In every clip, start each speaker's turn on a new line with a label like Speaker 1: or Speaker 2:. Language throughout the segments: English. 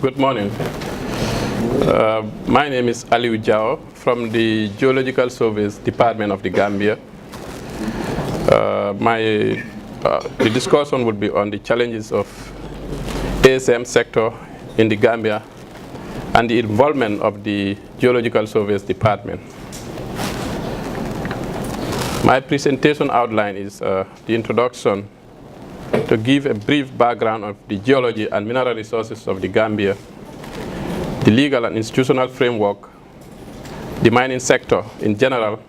Speaker 1: Good morning. My name is Alieu Jawo from the Geological Service Department of the Gambia. The discussion would be on the challenges of ASM sector in the Gambia and the involvement of the Geological Service Department. My presentation outline is the introduction to give a brief background of the geology and mineral resources of the Gambia, the legal and institutional framework, the mining sector in general,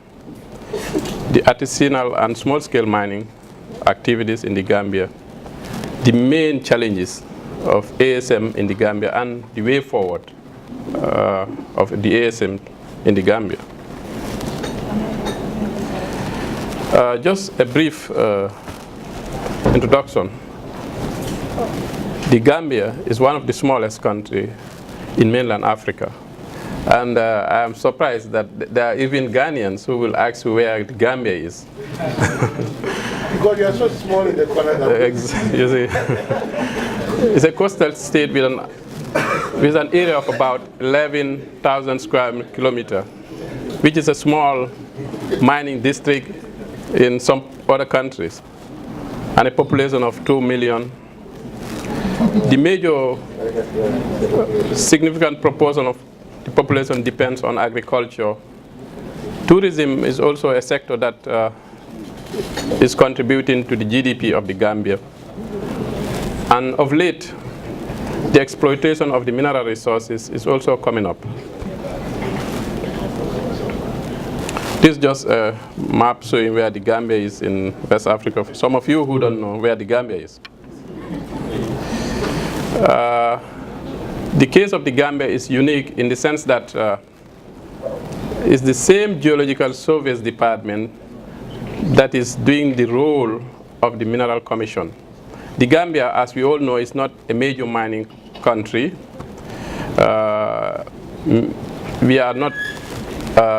Speaker 1: the artisanal and small-scale mining activities in the Gambia, the main challenges of ASM in the Gambia, and the way forward of the ASM in the Gambia. Just a brief introduction. The Gambia is one of the smallest countries in mainland Africa. And I am surprised that there are even Ghanaians who will ask where the Gambia is.
Speaker 2: Because you are so small in the corner.
Speaker 1: You see, it's a coastal state with an area of about 11,000 square kilometers, which is a small mining district in some other countries, and a population of 2 million. The major significant proportion of the population depends on agriculture. Tourism is also a sector that is contributing to the GDP of the Gambia. And of late, the exploitation of the mineral resources is also coming up. This is just a map showing where the Gambia is in West Africa. For some of you who don't know where the Gambia is. The case of the Gambia is unique in the sense that it's the same Geological Service Department that is doing the role of the Mineral Commission. The Gambia, as we all know, is not a major mining country. We are not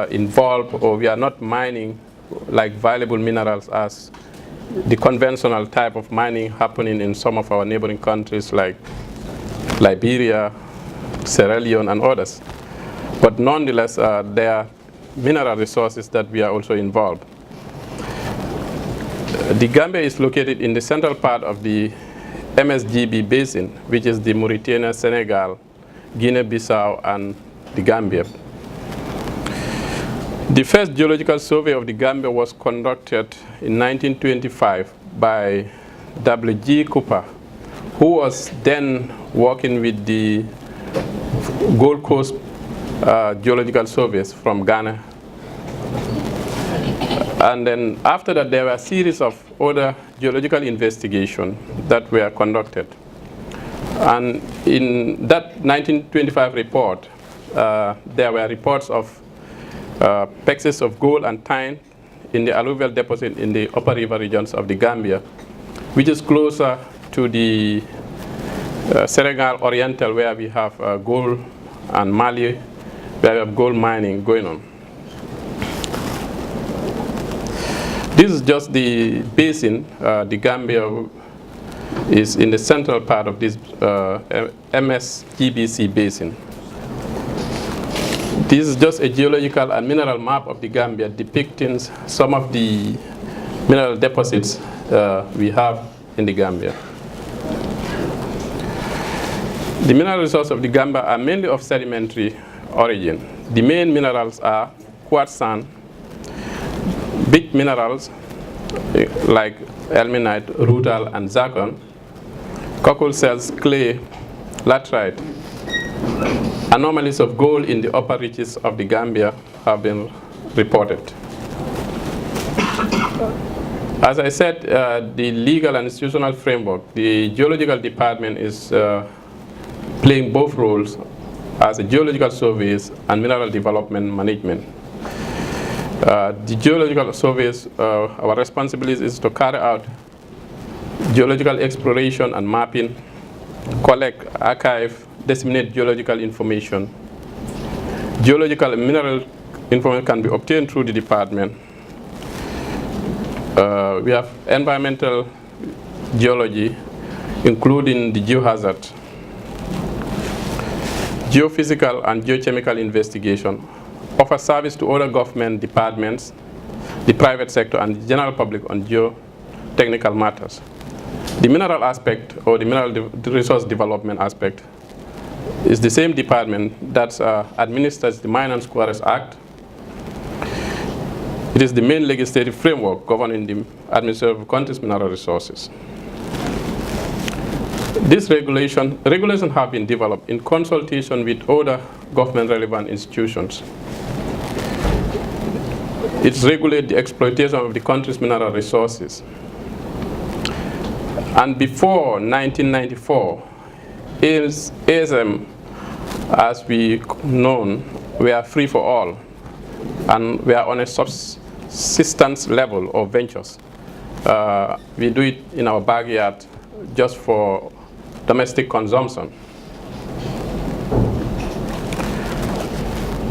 Speaker 1: involved, or we are not mining like valuable minerals as the conventional type of mining happening in some of our neighboring countries like Liberia, Sierra Leone, and others. But nonetheless, there are mineral resources that we are also involved. The Gambia is located in the central part of the MSGB basin, which is the Mauritania, Senegal, Guinea-Bissau, and the Gambia. The first geological survey of the Gambia was conducted in 1925 by W.G. Cooper, who was then working with the Gold Coast Geological Surveys from Ghana. And then after that, there were a series of other geological investigations that were conducted. And in that 1925 report, there were reports of pexes of gold and tin in the alluvial deposit in the upper river regions of the Gambia, which is closer to the Senegal Oriental, where we have gold, and Mali, where we have gold mining going on. This is just the basin. The Gambia is in the central part of this MSGBC basin. This is just a geological and mineral map of the Gambia depicting some of the mineral deposits we have in the Gambia. The mineral resources of the Gambia are mainly of sedimentary origin. The main minerals are quartz sand, big minerals like ilmenite, rutile, and zircon, cockle shells, clay, laterite. Anomalies of gold in the upper reaches of the Gambia have been reported. As I said, the legal and institutional framework, the Geological Department is playing both roles as a geological surveys and mineral development management. The geological surveys, our responsibility is to carry out geological exploration and mapping, collect, archive, disseminate geological information. Geological and mineral information can be obtained through the department. We have environmental geology, including the geohazard. geophysical and geochemical investigation, offer service to other government departments, the private sector, and the general public on geotechnical matters. The mineral aspect, or the mineral resource development aspect, is the same department that administers the Mine and Quarries Act. It is the main legislative framework governing the administration of country's mineral resources. These regulations have been developed in consultation with other government-relevant institutions. It regulates the exploitation of the country's mineral resources. And before 1994, ASM, as we known, were free for all, and we are on a subsistence level of ventures. We do it in our backyard just for domestic consumption.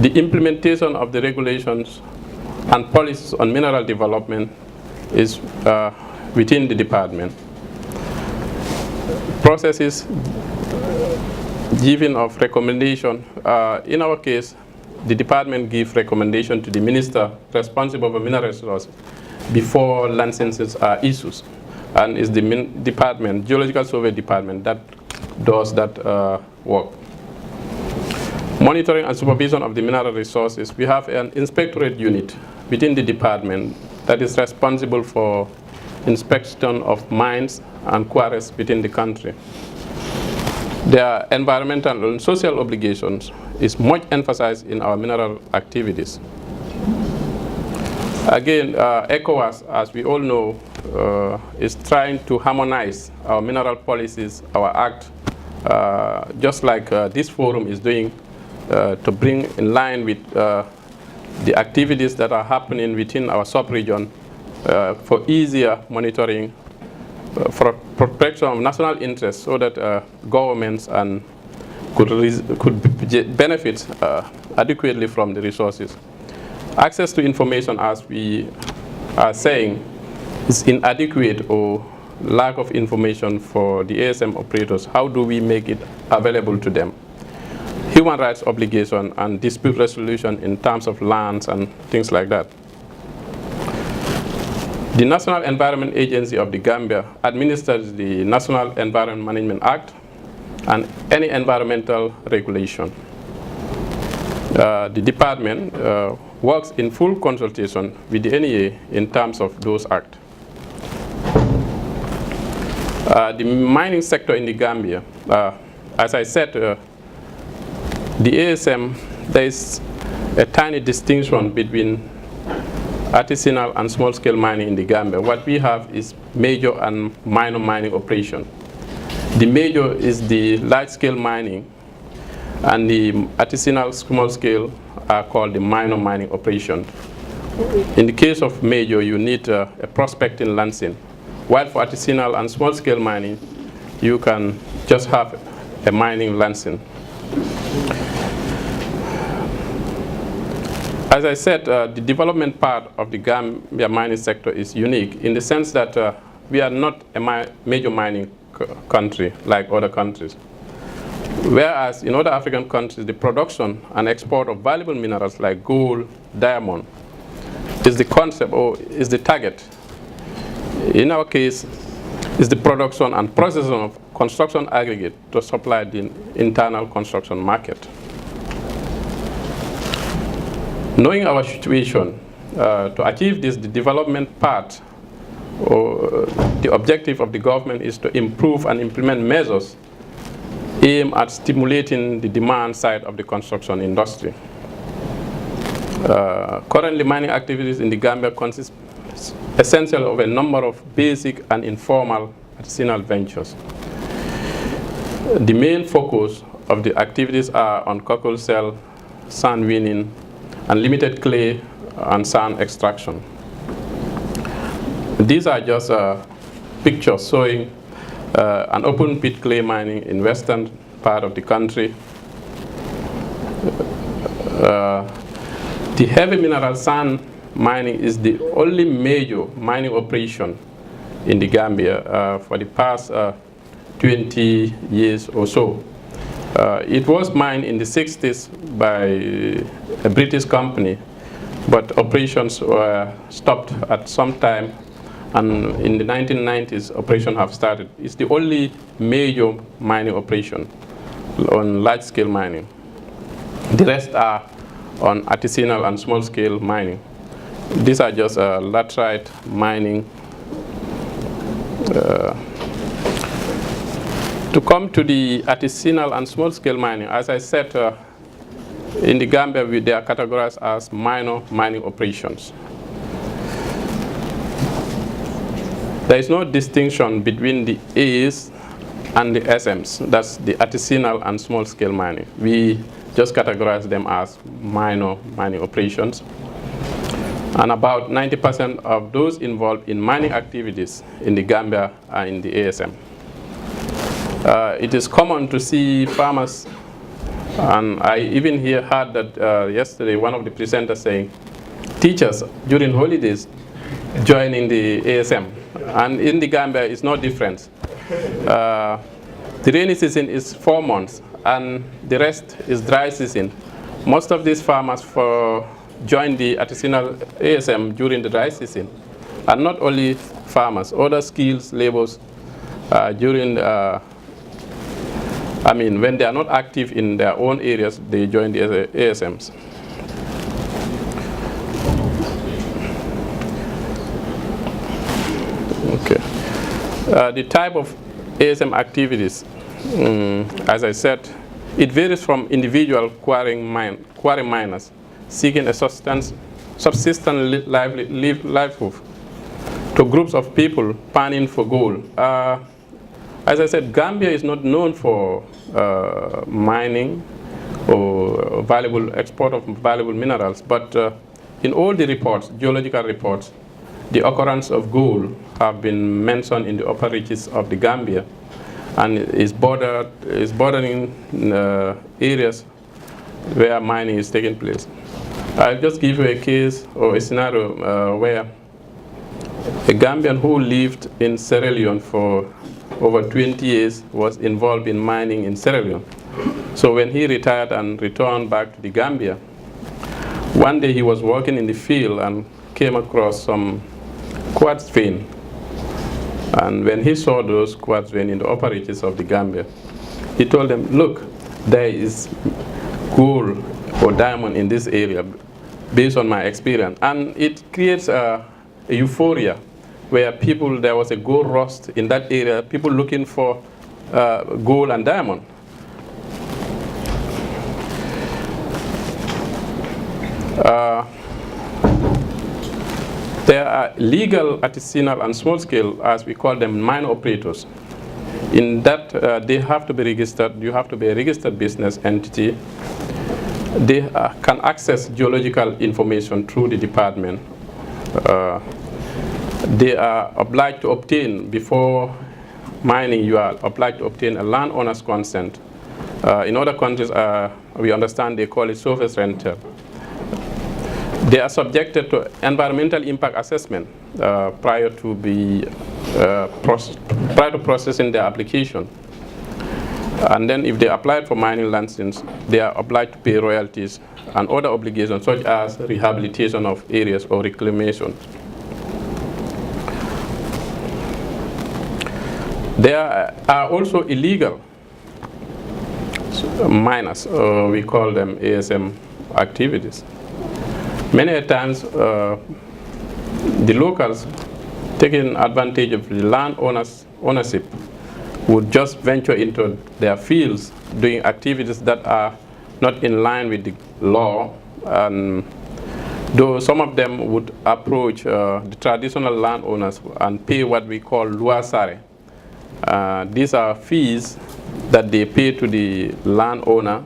Speaker 1: The implementation of the regulations and policies on mineral development is within the department. Processes giving of recommendation. In our case, the department gives recommendation to the minister responsible for mineral resources before licenses are issued, and is the department, Geological Survey Department, that does that work. Monitoring and supervision of the mineral resources. We have an inspectorate unit within the department that is responsible for inspection of mines and quarries within the country. Their environmental and social obligations is much emphasized in our mineral activities. Again, ECOWAS, as we all know, is trying to harmonize our mineral policies, our act, just like this forum is doing, to bring in line with the activities that are happening within our sub-region for easier monitoring, for protection of national interests, so that governments and could benefit adequately from the resources. Access to information, as we are saying, is inadequate or lack of information for the ASM operators. How do we make it available to them? Human rights obligation and dispute resolution in terms of lands and things like that. The National Environment Agency of the Gambia administers the National Environment Management Act and any environmental regulation. The department works in full consultation with the NEA in terms of those acts. The mining sector in the Gambia, as I said, the ASM, there is a tiny distinction between artisanal and small-scale mining in the Gambia. What we have is major and minor mining operation. The major is the large-scale mining, and the artisanal small-scale are called the minor mining operation. In the case of major, you need a prospecting lancing, while for artisanal and small-scale mining, you can just have a mining lancing. As I said, the development part of the Gambia mining sector is unique in the sense that we are not a major mining country like other countries. Whereas in other African countries, the production and export of valuable minerals like gold, diamond, is the concept or is the target. In our case, is the production and processing of construction aggregate to supply the internal construction market. Knowing our situation, to achieve this, the development part, or the objective of the government is to improve and implement measures aimed at stimulating the demand side of the construction industry. Currently, mining activities in the Gambia consist essentially of a number of basic and informal artisanal ventures. The main focus of the activities are on cockle shell, sand winning, and limited clay and sand extraction. These are just pictures showing an open pit clay mining in western part of the country. The heavy mineral sand mining is the only major mining operation in the Gambia for the past 20 years or so. It was mined in the 60s by a British company, but operations were stopped at some time, and in the 1990s, operations have started. It's the only major mining operation on large-scale mining. The rest are on artisanal and small-scale mining. These are just laterite mining. To come to the artisanal and small-scale mining, as I said, in the Gambia, they are categorized as minor mining operations. There is no distinction between the A's and the SMs. That's the artisanal and small-scale mining. We just categorize them as minor mining operations. And about 90% of those involved in mining activities in the Gambia are in the ASM. It is common to see farmers, and I even heard that yesterday one of the presenters saying, teachers during holidays joining the ASM. And in the Gambia, it's no different. The rainy season is 4 months, and the rest is dry season. Most of these farmers join the artisanal ASM during the dry season. And not only farmers, other skills laborers during when they are not active in their own areas, they join the ASMs. Okay. The type of ASM activities, as I said, it varies from individual quarry miners seeking a subsistence livelihood to groups of people panning for gold. As I said, Gambia is not known for mining or export of valuable minerals, but in all the reports, geological reports, the occurrence of gold have been mentioned in the upper reaches of the Gambia, and is bordering areas where mining is taking place. I'll just give you a case or a scenario where a Gambian who lived in Sierra Leone for over 20 years was involved in mining in Sierra Leone. So when he retired and returned back to the Gambia, one day he was working in the field and came across some quartz vein. And when he saw those quartz vein in the upper reaches of the Gambia, he told them, look, there is gold or diamond in this area based on my experience. And it creates a euphoria where there was a gold rush in that area, people looking for gold and diamond. There are legal, artisanal, and small-scale, as we call them, mine operators. In that, they have to be registered. You have to be a registered business entity. They can access geological information through the department. They are obliged to obtain, before mining, you are obliged to obtain a landowner's consent. In other countries, we understand they call it surface rental. They are subjected to environmental impact assessment prior to processing their application. And then if they applied for mining license, they are obliged to pay royalties and other obligations such as rehabilitation of areas or reclamation. There are also illegal miners, we call them ASM activities. Many times, the locals, taking advantage of the landowners' ownership, would just venture into their fields doing activities that are not in line with the law. And though some of them would approach the traditional landowners and pay what we call luasare. These are fees that they pay to the landowner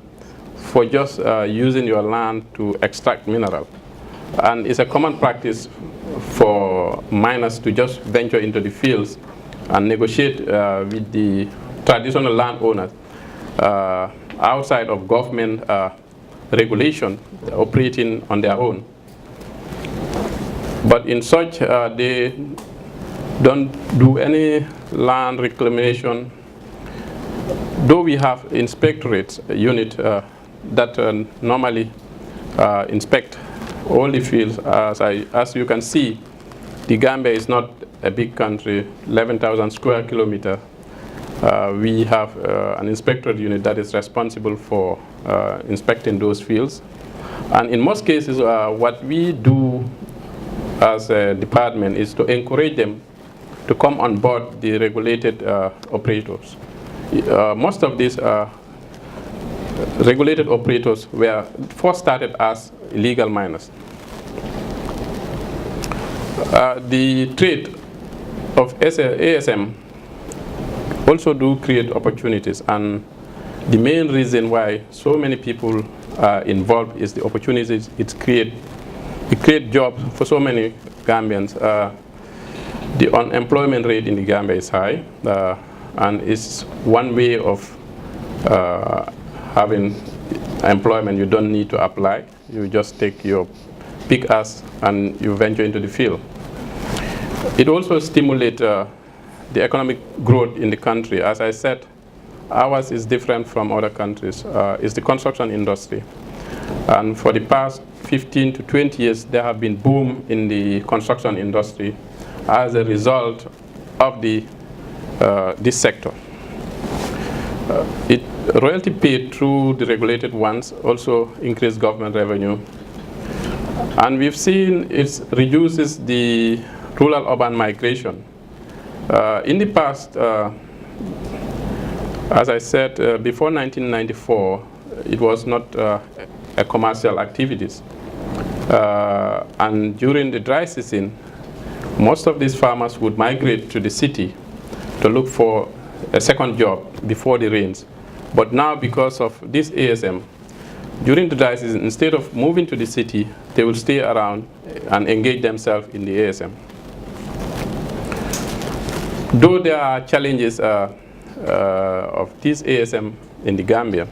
Speaker 1: for just using your land to extract mineral. And it's a common practice for miners to just venture into the fields and negotiate with the traditional landowners outside of government regulation, operating on their own. But in such, they don't do any land reclamation. though we have inspectorate unit that normally inspect all the fields, as you can see, the Gambia is not a big country, 11,000 square kilometers. We have an inspectorate unit that is responsible for inspecting those fields. And in most cases, what we do as a department is to encourage them to come on board the regulated operators. Most of these regulated operators were first started as illegal miners. The trade of ASM also do create opportunities, and the main reason why so many people are involved is the opportunities it create jobs for so many Gambians. The unemployment rate in the Gambia is high, and it's one way of having employment. You don't need to apply. You just take your pick us and you venture into the field. It also stimulates the economic growth in the country. As I said, ours is different from other countries. It's the construction industry. And for the past 15 to 20 years, there have been boom in the construction industry as a result of this sector. Royalty paid through the regulated ones also increase government revenue. And we've seen it reduces the rural-urban migration. In the past, as I said, before 1994, it was not a commercial activities. And during the dry season, most of these farmers would migrate to the city to look for a second job before the rains. But now, because of this ASM, during the dry season, instead of moving to the city, they will stay around and engage themselves in the ASM. Though there are challenges of this ASM in the Gambia,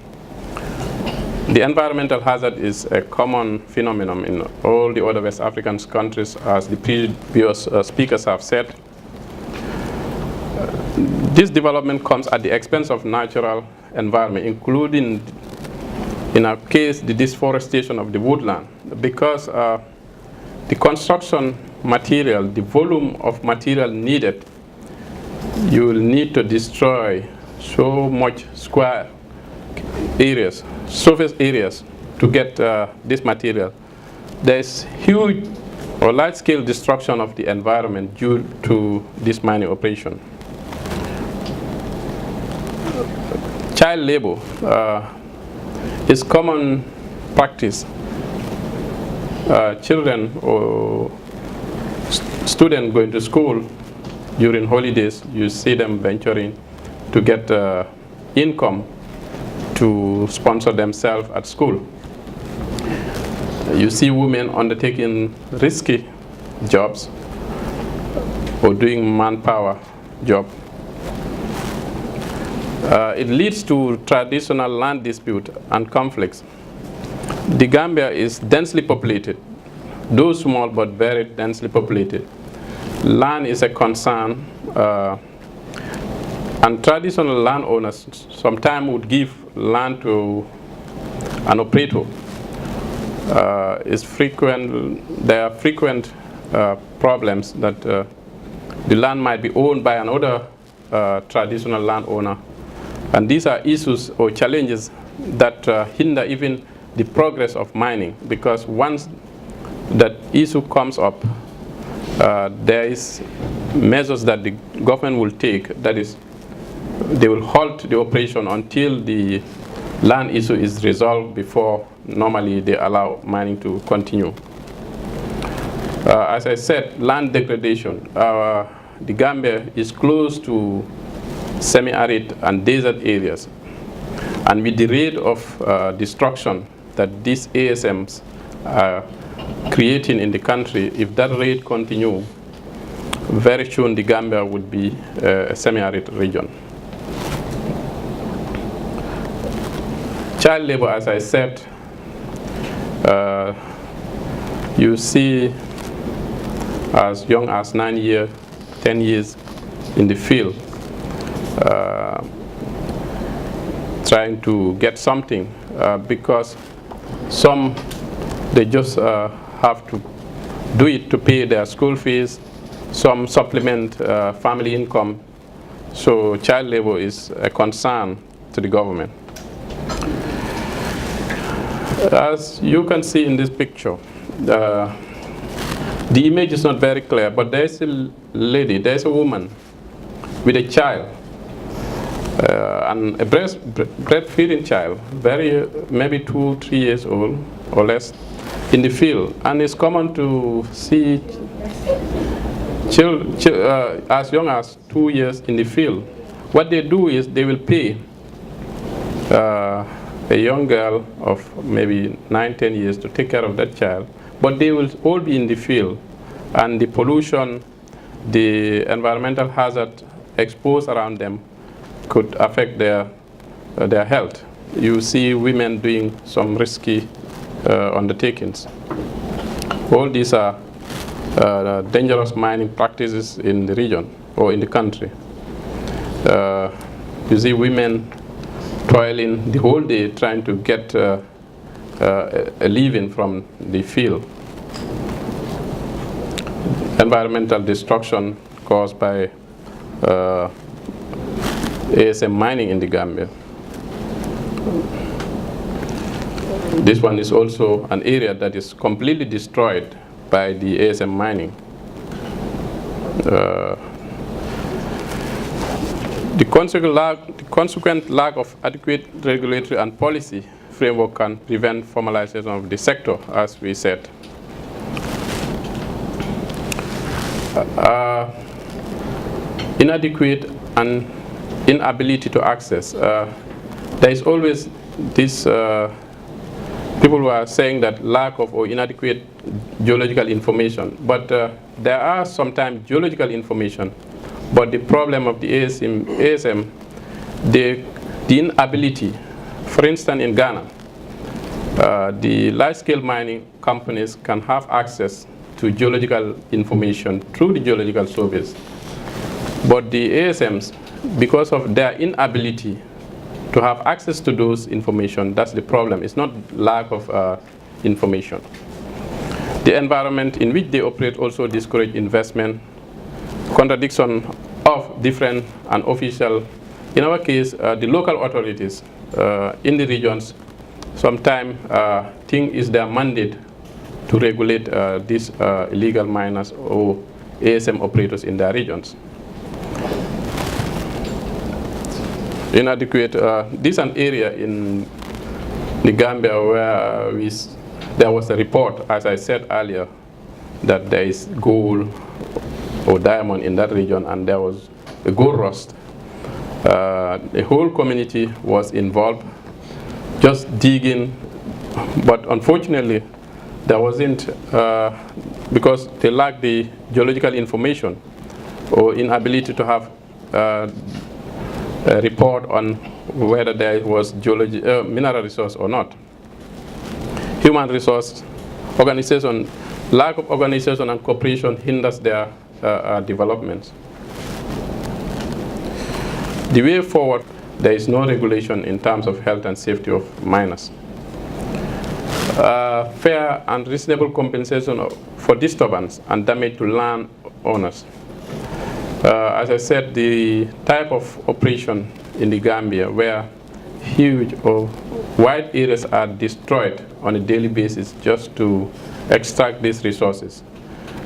Speaker 1: the environmental hazard is a common phenomenon in all the other West African countries, as the previous speakers have said. This development comes at the expense of natural environment, including, in our case, the deforestation of the woodland, because the construction material, the volume of material needed, you will need to destroy so much square areas, surface areas, to get this material. There's huge or large-scale destruction of the environment due to this mining operation. Child labor is common practice. Children or students going to school during holidays, you see them venturing to get income to sponsor themselves at school. You see women undertaking risky jobs or doing manpower job. It leads to traditional land dispute and conflicts. The Gambia is densely populated, though small but very densely populated. Land is a concern, and traditional landowners sometimes would give land to an operator. There are frequent problems that the land might be owned by another traditional landowner. And these are issues or challenges that hinder even the progress of mining, because once that issue comes up, there is measures that the government will take, that is, they will halt the operation until the land issue is resolved before normally they allow mining to continue. As I said, land degradation. The Gambia is close to semi-arid and desert areas. And with the rate of destruction that these ASMs are creating in the country, if that rate continues, very soon the Gambia would be a semi-arid region. Child labor, as I said, you see as young as 9 years, 10 years in the field. trying to get something because some, they just have to do it to pay their school fees, some supplement family income. So child labor is a concern to the government. As you can see in this picture, the image is not very clear, but there's a lady, there's a woman with a child, and a breastfeeding child, maybe 2-3 years old or less, in the field. And it's common to see as young as 2 years in the field. What they do is they will pay a young girl of maybe 9-10 years to take care of that child, but they will all be in the field, and the pollution, the environmental hazard exposed around them could affect their health. You see women doing some risky undertakings. All these are dangerous mining practices in the region or in the country. You see women toiling the whole day trying to get a living from the field. Environmental destruction caused by ASM mining in the Gambia. This one is also an area that is completely destroyed by the ASM mining. The consequent lack of adequate regulatory and policy framework can prevent formalization of the sector, as we said. Inadequate and inability to access. There is always this, people who are saying that lack of or inadequate geological information, but there are sometimes geological information, but the problem of the ASM, the inability, for instance in Ghana, the large-scale mining companies can have access to geological information through the geological surveys. But the ASMs, because of their inability to have access to those information, that's the problem. It's not lack of information. The environment in which they operate also discourage investment, contradiction of different and official. In our case, the local authorities in the regions, sometimes think is their mandate to regulate these illegal miners or ASM operators in their regions. Inadequate, this is an area in the Gambia where there was a report, as I said earlier, that there is gold or diamond in that region, and there was a gold rust. The whole community was involved, just digging, but unfortunately, there wasn't, because they lacked the geological information or inability to have a report on whether there was mineral resource or not. Human resource organization, lack of organization and cooperation hinders their development. The way forward, there is no regulation in terms of health and safety of miners. Fair and reasonable compensation for disturbance and damage to land owners. As I said, the type of operation in the Gambia where huge or wide areas are destroyed on a daily basis just to extract these resources.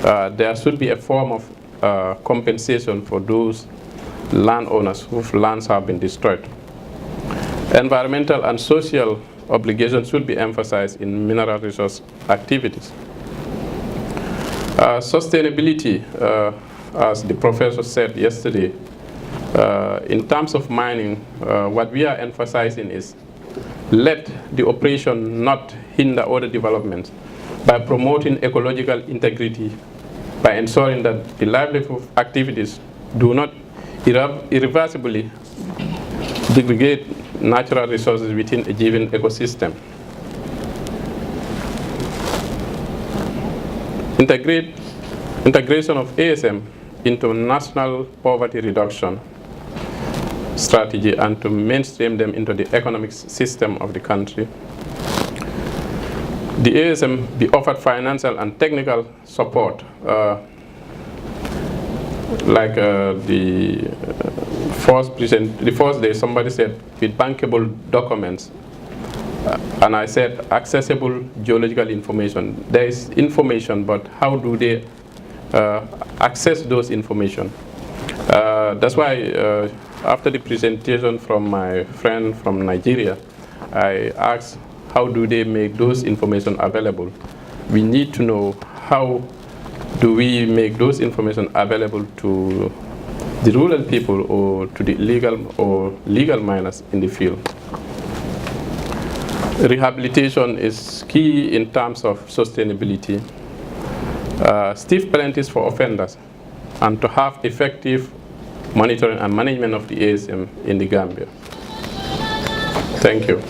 Speaker 1: There should be a form of compensation for those landowners whose lands have been destroyed. Environmental and social obligations should be emphasized in mineral resource activities. Sustainability, as the professor said yesterday, in terms of mining, what we are emphasizing is let the operation not hinder other developments by promoting ecological integrity, by ensuring that the livelihood activities do not irreversibly degrade natural resources within a given ecosystem. Integration of ASM into national poverty reduction. strategy and to mainstream them into the economic system of the country. The ASM be offered financial and technical support, like the first day somebody said with bankable documents, and I said accessible geological information. There is information, but how do they access those information? That's why after the presentation from my friend from Nigeria, I asked how do they make those information available. We need to know how do we make those information available to the rural people or to the legal miners in the field. Rehabilitation is key in terms of sustainability. Stiff penalties for offenders, and to have effective monitoring and management of the ASM in the Gambia. Thank you.